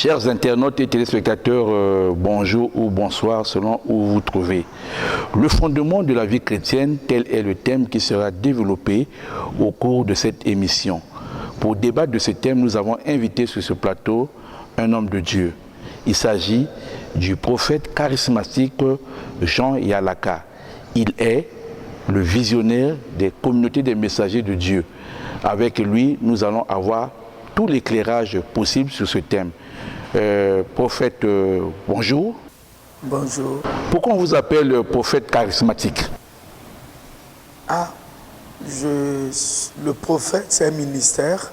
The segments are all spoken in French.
Chers internautes et téléspectateurs, bonjour ou bonsoir selon où vous vous trouvez. Le fondement de la vie chrétienne, tel est le thème qui sera développé au cours de cette émission. Pour débattre de ce thème, nous avons invité sur ce plateau un homme de Dieu. Il s'agit du prophète charismatique Jean Yalaka. Il est le visionnaire des communautés des messagers de Dieu. Avec lui, nous allons avoir tout l'éclairage possible sur ce thème. Prophète, bonjour. Bonjour. Pourquoi on vous appelle prophète charismatique? Le prophète, c'est un ministère.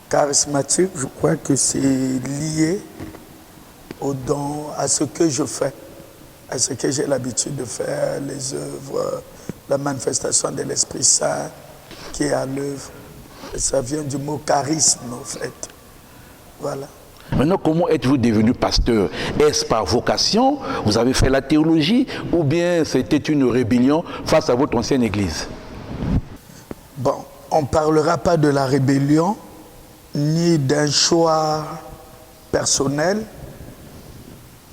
Charismatique, je crois que c'est lié au don, à ce que je fais, à ce que j'ai l'habitude de faire, les œuvres, la manifestation de l'Esprit Saint qui est à l'œuvre. Ça vient du mot charisme, en fait. Voilà. Maintenant, comment êtes-vous devenu pasteur? Est-ce par vocation? Vous avez fait la théologie? Ou bien c'était une rébellion face à votre ancienne église? Bon, on ne parlera pas de la rébellion, ni d'un choix personnel,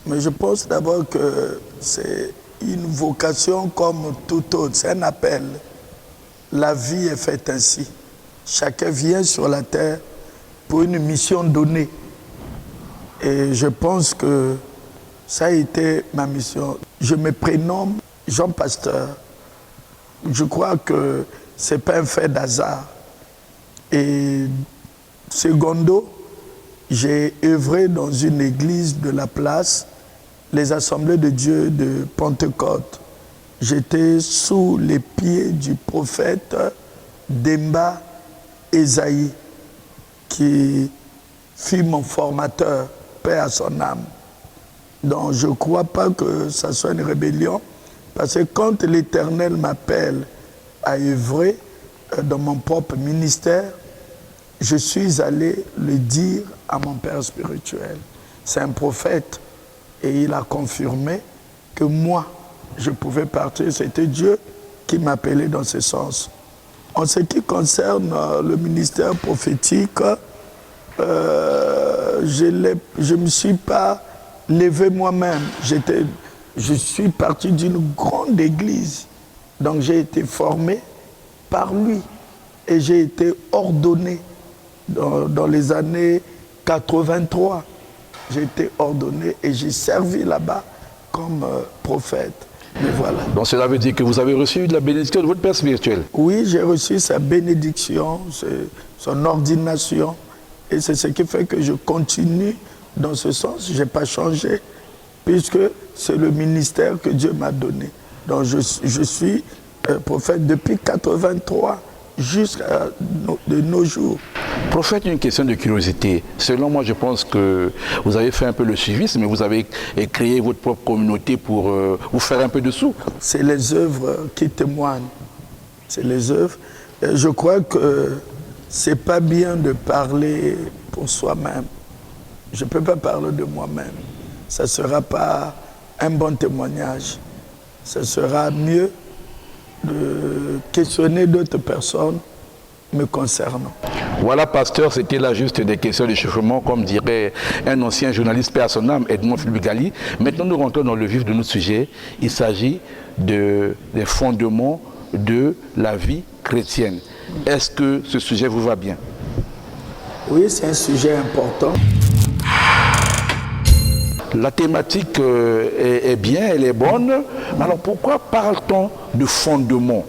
mais je pense d'abord que c'est une vocation comme tout autre, c'est un appel. La vie est faite ainsi. Chacun vient sur la terre pour une mission donnée. Et je pense que ça a été ma mission. Je me prénomme Jean Pasteur. Je crois que ce n'est pas un fait d'hasard. Et secondo, j'ai œuvré dans une église de la place, les Assemblées de Dieu de Pentecôte. J'étais sous les pieds du prophète Demba Esaïe, qui fut mon formateur, paix à son âme. Donc je ne crois pas que ça soit une rébellion, parce que quand l'Éternel m'appelle à œuvrer dans mon propre ministère, je suis allé le dire à mon père spirituel. C'est un prophète et il a confirmé que moi, je pouvais partir. C'était Dieu qui m'appelait dans ce sens. En ce qui concerne le ministère prophétique, je ne me suis pas levé moi-même. Je suis parti d'une grande église. Donc j'ai été formé par lui. Et j'ai été ordonné dans les années 83. J'ai été ordonné et j'ai servi là-bas comme prophète. Mais voilà. Donc cela veut dire que vous avez reçu de la bénédiction de votre père spirituel? Oui, j'ai reçu sa bénédiction, son ordination. Et c'est ce qui fait que je continue dans ce sens. Je n'ai pas changé, puisque c'est le ministère que Dieu m'a donné. Donc je suis prophète depuis 83 jusqu'à de nos jours. Prophète, une question de curiosité. Selon moi, je pense que vous avez fait un peu le suivisme, mais vous avez créé votre propre communauté pour vous faire un peu de sous. C'est les œuvres qui témoignent. C'est les œuvres. Et je crois que c'est pas bien de parler pour soi-même. Je ne peux pas parler de moi-même. Ça ne sera pas un bon témoignage. Ça sera mieux de questionner d'autres personnes me concernant. Voilà, pasteur, c'était là juste des questions d'échauffement, comme dirait un ancien journaliste paix à son âme, Edmond Fulbigali. Maintenant, nous rentrons dans le vif de notre sujet. Il s'agit des fondements de la vie chrétienne. Est-ce que ce sujet vous va bien? Oui, c'est un sujet important. La thématique est bien, elle est bonne. Alors pourquoi parle-t-on de fondement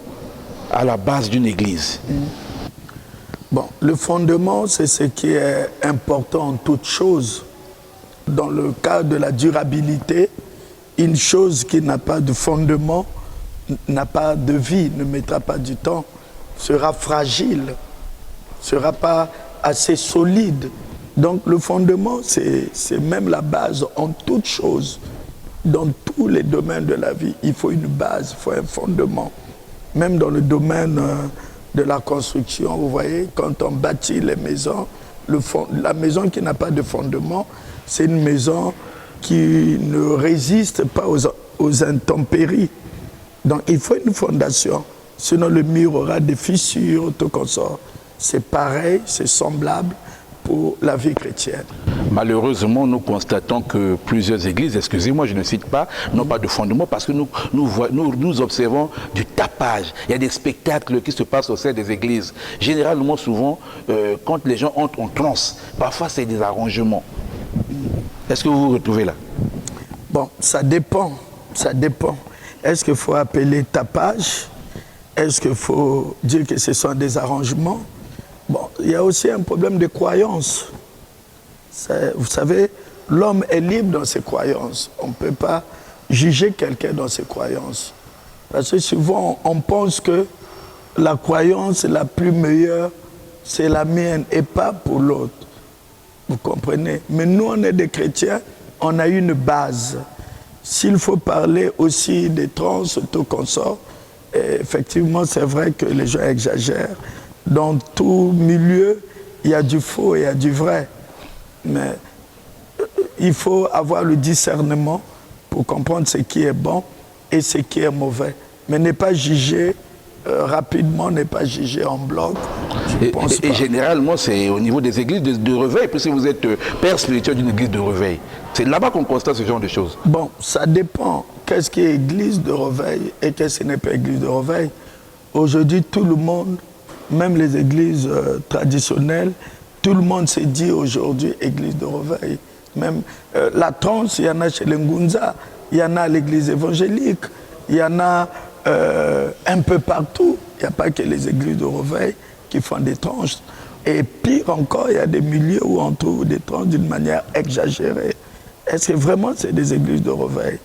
à la base d'une église? Bon, le fondement, c'est ce qui est important en toute chose. Dans le cas de la durabilité, une chose qui n'a pas de fondement n'a pas de vie, ne mettra pas du temps, sera fragile, ne sera pas assez solide. Donc le fondement, c'est même la base en toute chose. Dans tous les domaines de la vie, il faut une base, il faut un fondement. Même dans le domaine de la construction, vous voyez, quand on bâtit les maisons, la maison qui n'a pas de fondement, c'est une maison qui ne résiste pas aux intempéries. Donc il faut une fondation, sinon le mur aura des fissures, tout comme ça. C'est pareil, c'est semblable pour la vie chrétienne. Malheureusement, nous constatons que plusieurs églises, excusez-moi, je ne cite pas, n'ont pas de fondement parce que nous observons du tapage. Il y a des spectacles qui se passent au sein des églises. Généralement, souvent, quand les gens entrent en transe, parfois c'est des arrangements. Est-ce que vous vous retrouvez là? Bon, ça dépend. Ça dépend. Est-ce qu'il faut appeler tapage? Est-ce qu'il faut dire que ce sont des arrangements? Bon, il y a aussi un problème de croyance. Vous savez, l'homme est libre dans ses croyances. On ne peut pas juger quelqu'un dans ses croyances. Parce que souvent, on pense que la croyance la plus meilleure, c'est la mienne et pas pour l'autre. Vous comprenez? Mais nous, on est des chrétiens, on a une base. S'il faut parler aussi des trans, tout consort, effectivement, c'est vrai que les gens exagèrent. Dans tout milieu, il y a du faux et il y a du vrai. Mais il faut avoir le discernement pour comprendre ce qui est bon et ce qui est mauvais. Mais ne pas juger rapidement, ne pas juger en bloc. Et généralement, c'est au niveau des églises de réveil, puisque vous êtes père spirituel d'une église de réveil. C'est là-bas qu'on constate ce genre de choses. Bon, ça dépend. Qu'est-ce qui est église de réveil et qu'est-ce qui n'est pas église de réveil? Aujourd'hui, tout le monde, même les églises traditionnelles, tout le monde s'est dit aujourd'hui église de réveil. Même la transe, il y en a chez les Ngunza, il y en a à l'église évangélique, il y en a un peu partout. Il n'y a pas que les églises de réveil qui font des tranches. Et pire encore, il y a des milieux où on trouve des tranches d'une manière exagérée. Est-ce que vraiment c'est des églises de réveil?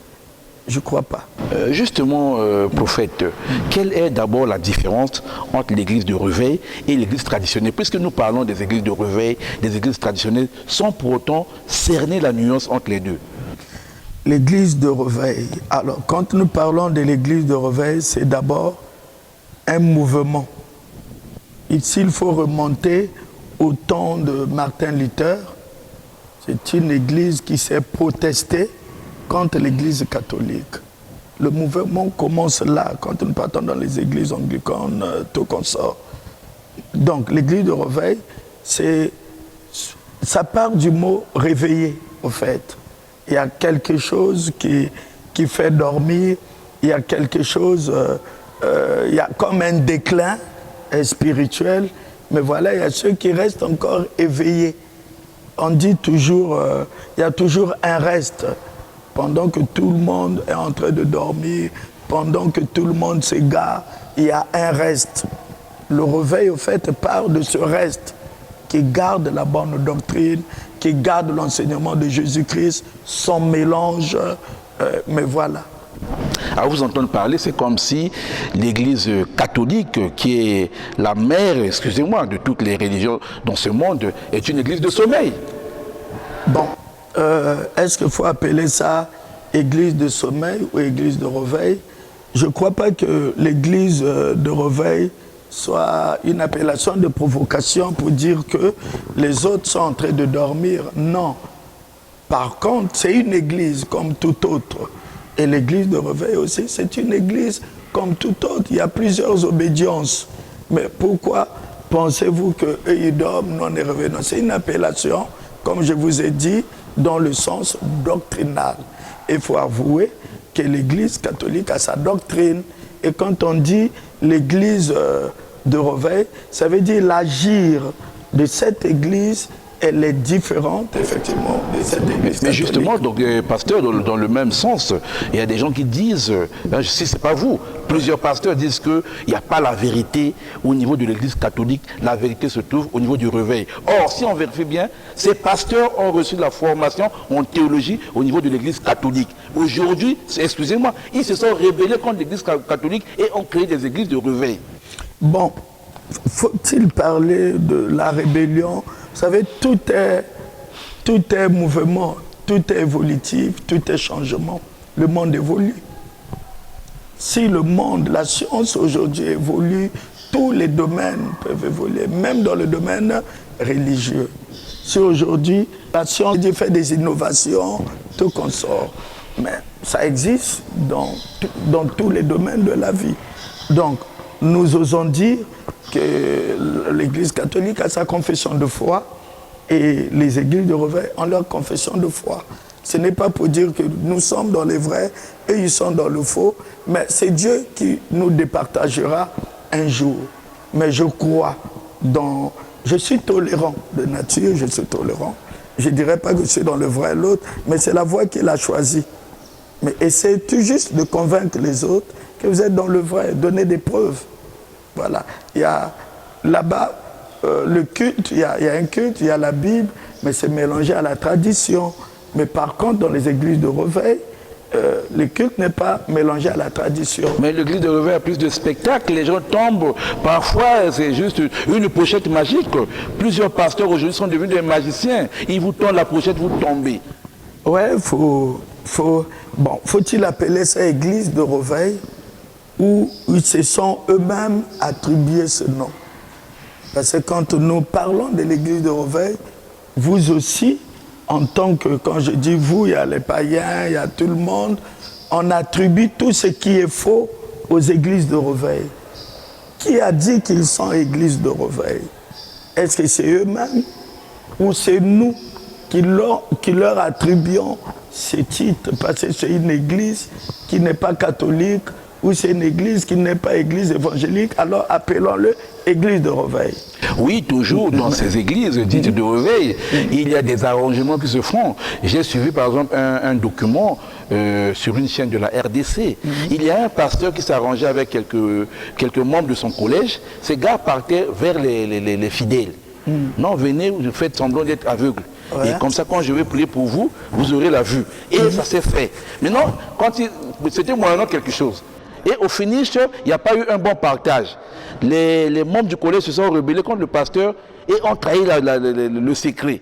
Je ne crois pas. Justement, prophète, quelle est d'abord la différence entre l'église de réveil et l'église traditionnelle? Puisque nous parlons des églises de réveil, des églises traditionnelles, sans pour autant cerner la nuance entre les deux. L'église de réveil. Alors, quand nous parlons de l'église de réveil, c'est d'abord un mouvement. S'il faut remonter au temps de Martin Luther, c'est une église qui s'est protestée contre l'église catholique. Le mouvement commence là, quand nous partons dans les églises anglicanes, tout consort. Donc, l'église de réveil, ça part du mot réveiller, au fait. Il y a quelque chose qui fait dormir, il y a quelque chose, il y a comme un déclin spirituel, mais voilà, il y a ceux qui restent encore éveillés. On dit toujours, il y a toujours un reste. Pendant que tout le monde est en train de dormir, pendant que tout le monde s'égare, il y a un reste. Le réveil, au fait, part de ce reste qui garde la bonne doctrine, qui garde l'enseignement de Jésus-Christ, son mélange, mais voilà. À vous entendre parler, c'est comme si l'église catholique, qui est la mère, excusez-moi, de toutes les religions dans ce monde, est une église de sommeil. Bon, est-ce qu'il faut appeler ça église de sommeil ou église de réveil? Je ne crois pas que l'église de réveil soit une appellation de provocation pour dire que les autres sont en train de dormir. Non. Par contre, c'est une église comme toute autre. Et l'église de réveil aussi, c'est une église comme toute autre. Il y a plusieurs obédiences. Mais pourquoi pensez-vous qu'eux, ils dorment, nous, on est réveillés? C'est une appellation, comme je vous ai dit, dans le sens doctrinal. Il faut avouer que l'église catholique a sa doctrine. Et quand on dit l'église de réveil, ça veut dire l'agir de cette église, elle est différente, effectivement, de cette église. Mais justement, donc, pasteur, dans le même sens, il y a des gens qui disent, si ce n'est pas vous, plusieurs pasteurs disent qu'il n'y a pas la vérité au niveau de l'église catholique, la vérité se trouve au niveau du réveil. Or, si on vérifie bien, ces pasteurs ont reçu la formation en théologie au niveau de l'église catholique. Aujourd'hui, excusez-moi, ils se sont rebellés contre l'église catholique et ont créé des églises de réveil. Bon, faut-il parler de la rébellion? Vous savez, tout est mouvement, tout est évolutif, tout est changement. Le monde évolue. Si le monde, la science aujourd'hui évolue, tous les domaines peuvent évoluer, même dans le domaine religieux. Si aujourd'hui, la science fait des innovations, tout consort. Mais ça existe dans tous les domaines de la vie. Donc, nous osons dire que l'Église catholique a sa confession de foi, et les églises de réveil ont leur confession de foi. Ce n'est pas pour dire que nous sommes dans les vrais et ils sont dans le faux, mais c'est Dieu qui nous départagera un jour. Mais je crois dans... Je suis tolérant de nature, je suis tolérant. Je ne dirais pas que je suis dans le vrai et l'autre, mais c'est la voie qu'il a choisie. Mais essayez tout juste de convaincre les autres que vous êtes dans le vrai, donnez des preuves. Voilà. Il y a là-bas le culte, il y a un culte, il y a la Bible, mais c'est mélangé à la tradition. Mais par contre, dans les églises de réveil, le culte n'est pas mélangé à la tradition. Mais l'église de réveil a plus de spectacles, les gens tombent. Parfois, c'est juste une pochette magique. Plusieurs pasteurs aujourd'hui sont devenus des magiciens. Ils vous tendent la pochette, vous tombez. Ouais, faut-il appeler ça église de réveil ou ils se sont eux-mêmes attribués ce nom? Parce que quand nous parlons de l'église de réveil, vous aussi, en tant que, quand je dis vous, il y a les païens, il y a tout le monde, on attribue tout ce qui est faux aux églises de réveil. Qui a dit qu'ils sont églises de réveil? Est-ce que c'est eux-mêmes ou c'est nous qui leur attribuons ces titres? Parce que c'est une église qui n'est pas catholique ou c'est une église qui n'est pas église évangélique, alors appelons-le église de réveil. Oui, toujours dans ces églises dites de réveil, il y a des arrangements qui se font. J'ai suivi par exemple un document sur une chaîne de la RDC. Il y a un pasteur qui s'est arrangé avec quelques membres de son collège. Ces gars partaient vers les fidèles. Non, venez, vous faites semblant d'être aveugle. Ouais. Et comme ça, quand je vais prier pour vous, vous aurez la vue. Et ça s'est fait. Maintenant, c'était moyennant quelque chose. Et au finish, il n'y a pas eu un bon partage. Les membres du collège se sont rebellés contre le pasteur et ont trahi le secret.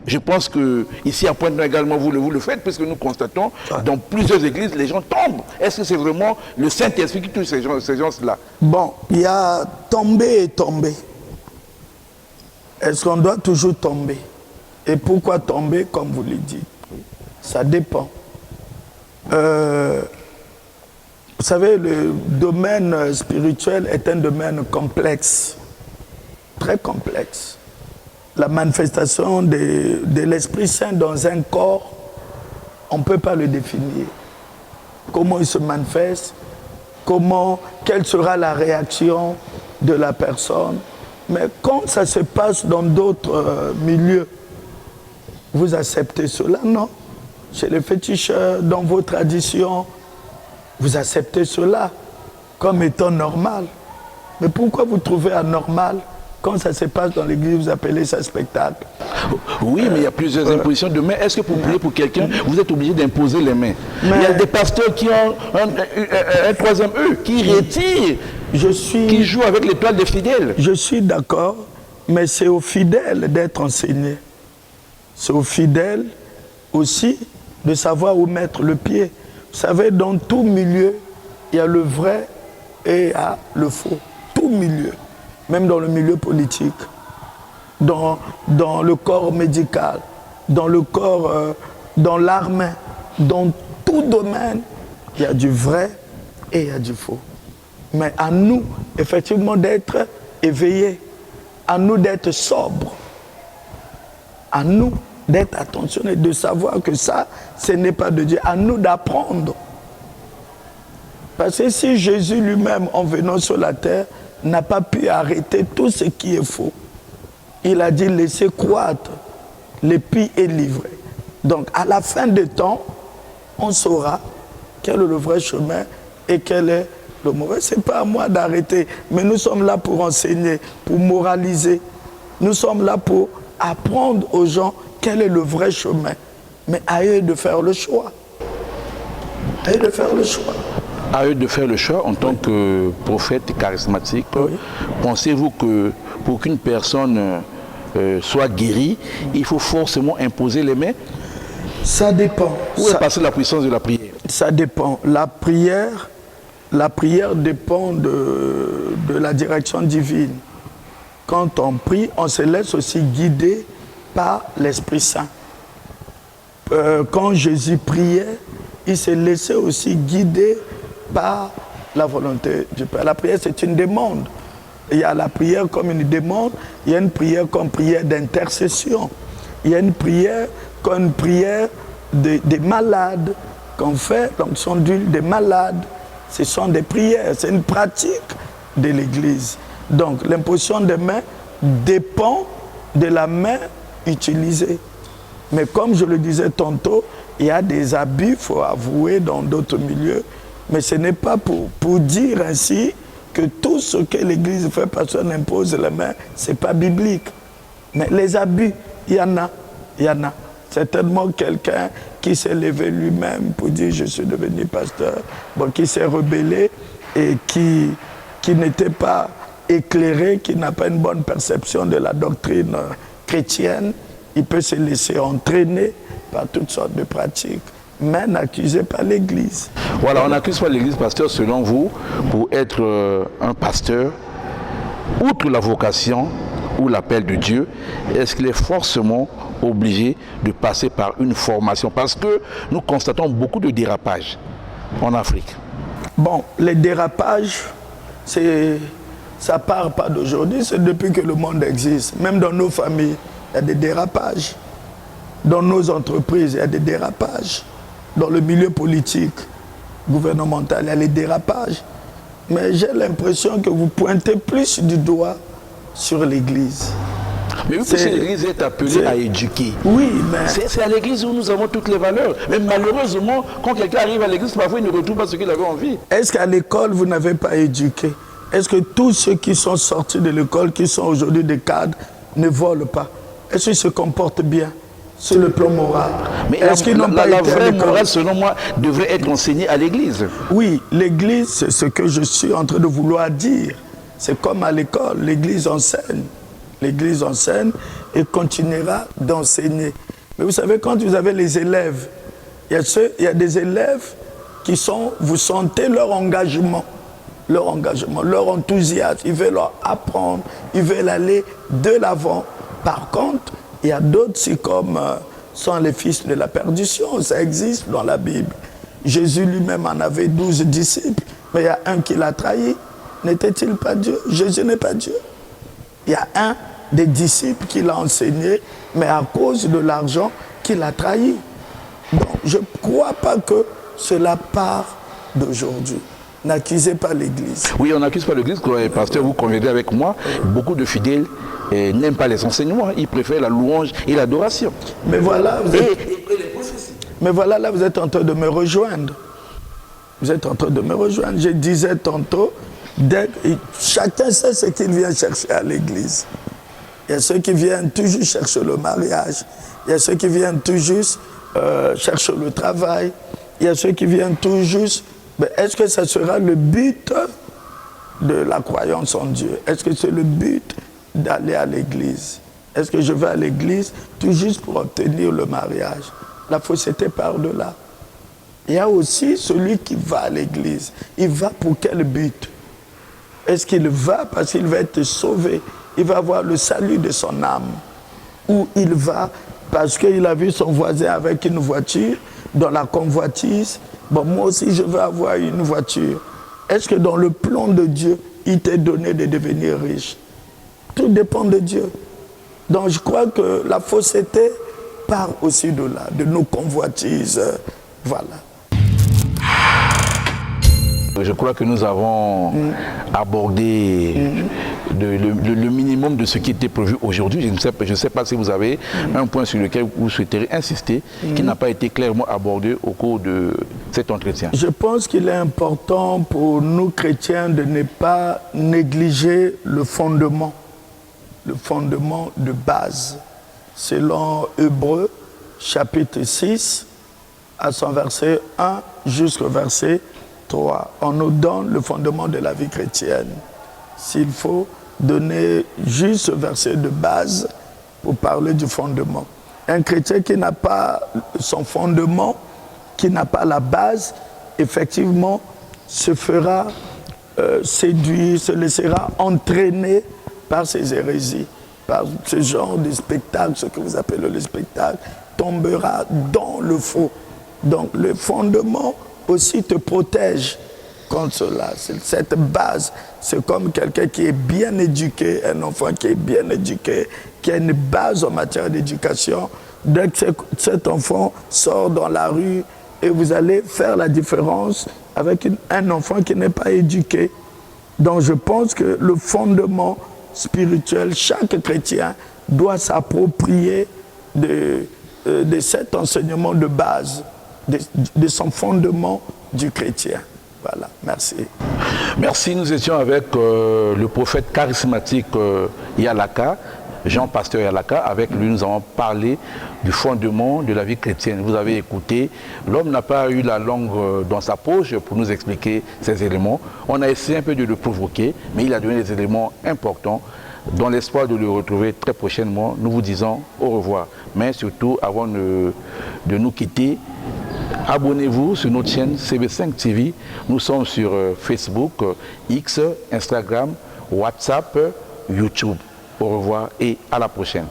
Je pense que ici à Pointe-Noire également, vous le faites, puisque nous constatons dans plusieurs églises, les gens tombent. Est-ce que c'est vraiment le Saint-Esprit qui touche ces gens-là? Bon, il y a tomber et tomber. Est-ce qu'on doit toujours tomber? Et pourquoi tomber, comme vous le dites? Ça dépend. Vous savez, le domaine spirituel est un domaine complexe, très complexe. La manifestation de l'Esprit Saint dans un corps, on ne peut pas le définir. Comment il se manifeste, quelle sera la réaction de la personne. Mais quand ça se passe dans d'autres milieux, vous acceptez cela, non? Chez les féticheurs, dans vos traditions, vous acceptez cela comme étant normal. Mais pourquoi vous trouvez anormal quand ça se passe dans l'église, vous appelez ça spectacle? Oui, mais il y a plusieurs impositions de mains. Est-ce que pour prier pour quelqu'un, vous êtes obligé d'imposer les mains? Il y a des pasteurs qui ont un troisième œil, qui retirent, qui jouent avec l'étoile des fidèles. Je suis d'accord, mais c'est aux fidèles d'être enseignés. C'est aux fidèles aussi de savoir où mettre le pied. Vous savez, dans tout milieu, il y a le vrai et il y a le faux. Tout milieu, même dans le milieu politique, dans le corps médical, dans le corps, dans l'armée, dans tout domaine, il y a du vrai et il y a du faux. Mais à nous, effectivement, d'être éveillés, à nous d'être sobres, à nous d'être attentionnés, de savoir que ça, ce n'est pas de Dieu. À nous d'apprendre. Parce que si Jésus lui-même, en venant sur la terre, n'a pas pu arrêter tout ce qui est faux, il a dit laissez croître l'épi est livré. Donc à la fin des temps, on saura quel est le vrai chemin et quel est le mauvais. Ce n'est pas à moi d'arrêter, mais nous sommes là pour enseigner, pour moraliser. Nous sommes là pour apprendre aux gens quel est le vrai chemin. Mais à eux de faire le choix. À eux de faire le choix. À eux de faire le choix en tant que prophète charismatique. Oui. Pensez-vous que pour qu'une personne soit guérie, il faut forcément imposer les mains? Ça dépend. Où est passée la puissance de la prière? Ça dépend. La prière dépend de la direction divine. Quand on prie, on se laisse aussi guider par l'Esprit Saint. Quand Jésus priait, il se laissait aussi guider par la volonté du Père. La prière, c'est une demande. Il y a la prière comme une demande, il y a une prière comme prière d'intercession. Il y a une prière comme une prière des malades qu'on fait, l'onction d'huile des malades. Ce sont des prières, c'est une pratique de l'Église. Donc l'imposition des mains dépend de la main utilisée. Mais comme je le disais tantôt, il y a des abus, il faut avouer, dans d'autres milieux. Mais ce n'est pas pour dire ainsi que tout ce que l'Église fait, personne n'impose les mains, ce n'est pas biblique. Mais les abus, il y en a. Certainement quelqu'un qui s'est levé lui-même pour dire je suis devenu pasteur, bon, qui s'est rebellé et qui n'était pas éclairé, qui n'a pas une bonne perception de la doctrine chrétienne, il peut se laisser entraîner par toutes sortes de pratiques, mais n'accusé pas l'Église. Voilà, on n'accuse pas l'Église, pasteur, selon vous, pour être un pasteur, outre la vocation ou l'appel de Dieu, est-ce qu'il est forcément obligé de passer par une formation? Parce que nous constatons beaucoup de dérapages en Afrique. Bon, les dérapages, ça part pas d'aujourd'hui, c'est depuis que le monde existe. Même dans nos familles, il y a des dérapages. Dans nos entreprises, il y a des dérapages. Dans le milieu politique, gouvernemental, il y a les dérapages. Mais j'ai l'impression que vous pointez plus du doigt sur l'Église. Mais oui, l'Église est appelée à éduquer. Oui, mais... C'est à l'Église où nous avons toutes les valeurs. Mais malheureusement, quand quelqu'un arrive à l'Église, parfois il ne retrouve pas ce qu'il avait envie. Est-ce qu'à l'école, vous n'avez pas éduqué? Est-ce que tous ceux qui sont sortis de l'école, qui sont aujourd'hui des cadres, ne volent pas? Est-ce qu'ils se comportent bien sur le plan moral? Mais est-ce qu'ils n'ont pas la vraie morale, selon moi, devrait être enseignée à l'Église? Oui, l'Église, c'est ce que je suis en train de vouloir dire. C'est comme à l'école, l'Église enseigne. L'Église enseigne et continuera d'enseigner. Mais vous savez, quand vous avez les élèves, il y a des élèves qui sont, vous sentez leur engagement, leur enthousiasme. Ils veulent leur apprendre, ils veulent aller de l'avant. Par contre, il y a d'autres, c'est comme sont les fils de la perdition. Ça existe dans la Bible. Jésus lui-même en avait 12 disciples, mais il y a un qui l'a trahi. N'était-il pas Dieu? Jésus n'est pas Dieu. Il y a un des disciples qui l'a enseigné, mais à cause de l'argent, qu'il a trahi. Donc, je ne crois pas que cela part d'aujourd'hui. N'accusez pas l'Église. Oui, on n'accuse pas l'Église. Pasteur, vous conviendrez avec moi, beaucoup de fidèles n'aiment pas les enseignements. Ils préfèrent la louange et l'adoration. Mais voilà, mais voilà, là, vous êtes en train de me rejoindre. Vous êtes en train de me rejoindre. Je disais tantôt, chacun sait ce qu'il vient chercher à l'église. Il y a ceux qui viennent tout juste chercher le mariage. Il y a ceux qui viennent tout juste chercher le travail. Il y a ceux qui viennent tout juste... Mais est-ce que ça sera le but de la croyance en Dieu? Est-ce que c'est le but d'aller à l'église? Est-ce que je vais à l'église tout juste pour obtenir le mariage? La fausseté part de là. Il y a aussi celui qui va à l'église. Il va pour quel but? Est-ce qu'il va parce qu'il va être sauvé? Il va avoir le salut de son âme. Ou il va parce qu'il a vu son voisin avec une voiture, dans la convoitise. Bon, moi aussi, je veux avoir une voiture. Est-ce que dans le plan de Dieu, il t'est donné de devenir riche? Tout dépend de Dieu. Donc, je crois que la fausseté part aussi de là, de nos convoitises. Voilà. Je crois que nous avons abordé le minimum de ce qui était prévu aujourd'hui. Je ne sais pas si vous avez un point sur lequel vous souhaiteriez insister, qui n'a pas été clairement abordé au cours de cet entretien. Je pense qu'il est important pour nous chrétiens de ne pas négliger le fondement de base. Selon Hébreux, chapitre 6, à son verset 1 jusqu'au verset 3. On nous donne le fondement de la vie chrétienne. S'il faut donner juste ce verset de base pour parler du fondement. Un chrétien qui n'a pas son fondement, qui n'a pas la base, effectivement, se fera séduire, se laissera entraîner par ces hérésies, par ce genre de spectacle, ce que vous appelez le spectacle, tombera dans le faux. Donc le fondement aussi te protège contre cela. Cette base, c'est comme quelqu'un qui est bien éduqué, un enfant qui est bien éduqué, qui a une base en matière d'éducation. Dès que cet enfant sort dans la rue, et vous allez faire la différence avec un enfant qui n'est pas éduqué. Donc je pense que le fondement spirituel, chaque chrétien doit s'approprier de cet enseignement de base, de son fondement du chrétien. Voilà, merci. Merci, nous étions avec le prophète charismatique Yalaka, Jean Pasteur Yalaka. Avec lui, nous avons parlé du fondement de la vie chrétienne. Vous avez écouté, l'homme n'a pas eu la langue dans sa poche pour nous expliquer ces éléments. On a essayé un peu de le provoquer, mais il a donné des éléments importants. Dans l'espoir de le retrouver très prochainement, nous vous disons au revoir. Mais surtout, avant de nous quitter, abonnez-vous sur notre chaîne CB5 TV. Nous sommes sur Facebook, X, Instagram, WhatsApp, YouTube. Au revoir et à la prochaine.